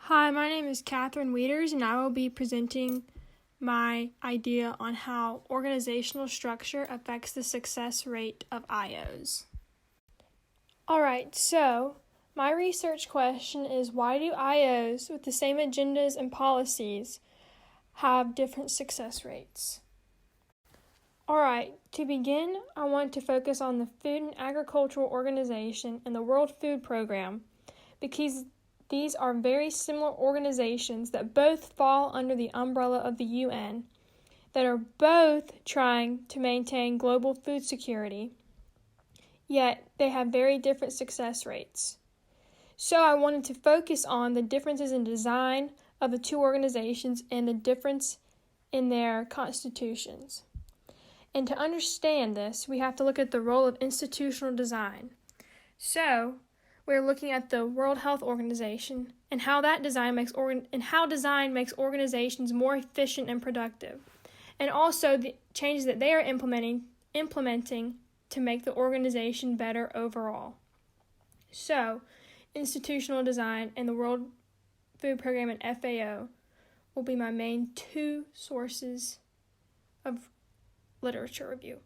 Hi, my name is Catherine Wieters, and I will be presenting my idea on how organizational structure affects the success rate of IOs. Alright, so my research question is, why do IOs with the same agendas and policies have different success rates? Alright, to begin, I want to focus on the Food and Agricultural Organization and the World Food Program because these are very similar organizations that both fall under the umbrella of the UN, that are both trying to maintain global food security, yet they have very different success rates. So I wanted to focus on the differences in design of the two organizations and the difference in their constitutions. And to understand this, we have to look at the role of institutional design. So we're looking at the World Health Organization and how that design makes organizations more efficient and productive, and also the changes that they are implementing to make the organization better overall. So, institutional design and the World Food Program and FAO will be my main two sources of literature review.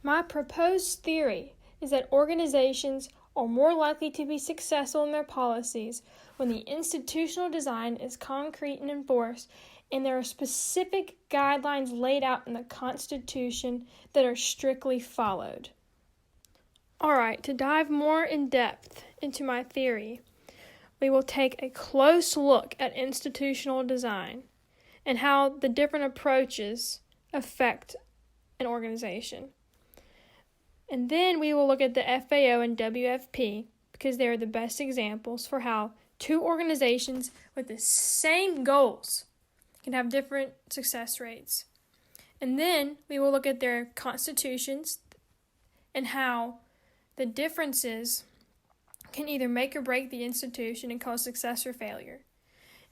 My proposed theory is that organizations are more likely to be successful in their policies when the institutional design is concrete and enforced, and there are specific guidelines laid out in the Constitution that are strictly followed. Alright, to dive more in depth into my theory, we will take a close look at institutional design and how the different approaches affect an organization. And then we will look at the FAO and WFP because they are the best examples for how two organizations with the same goals can have different success rates. And then we will look at their constitutions and how the differences can either make or break the institution and cause success or failure.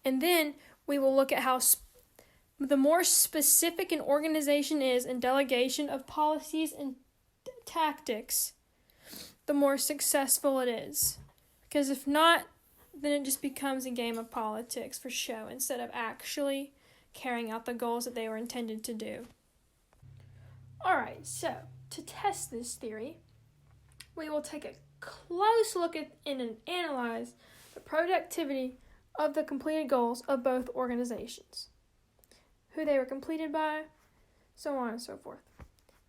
And then we will look at how the more specific an organization is in delegation of policies and tactics, the more successful it is. Because if not, then it just becomes a game of politics for show instead of actually carrying out the goals that they were intended to do. Alright, so to test this theory, we will take a close look at and analyze the productivity of the completed goals of both organizations, who they were completed by, so on and so forth.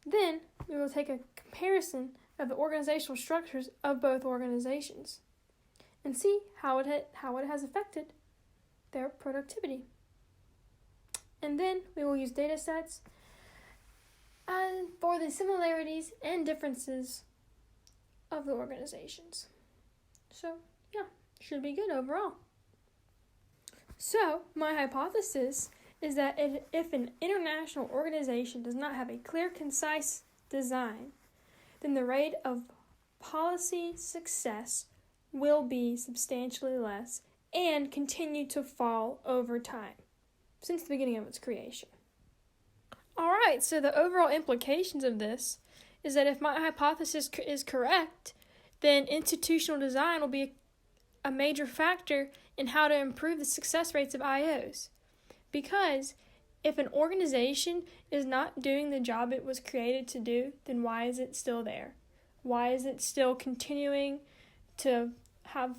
Then we will take a comparison of the organizational structures of both organizations and see how it has affected their productivity. And then we will use data sets for the similarities and differences of the organizations. So, yeah, should be good overall. So, my hypothesis is that if an international organization does not have a clear, concise design, then the rate of policy success will be substantially less and continue to fall over time since the beginning of its creation. Alright, so the overall implications of this is that if my hypothesis is correct, then institutional design will be a major factor in how to improve the success rates of IOs. Because if an organization is not doing the job it was created to do, then why is it still there? Why is it still continuing to have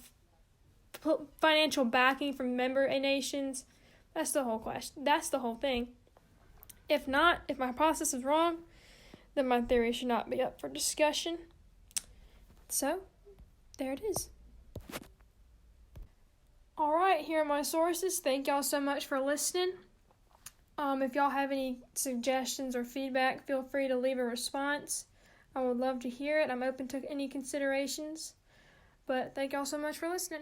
financial backing from member nations? That's the whole question. That's the whole thing. If not, if my hypothesis is wrong, then my theory should not be up for discussion. So, there it is. Alright, here are my sources. Thank y'all so much for listening. If y'all have any suggestions or feedback, feel free to leave a response. I would love to hear it. I'm open to any considerations. But thank y'all so much for listening.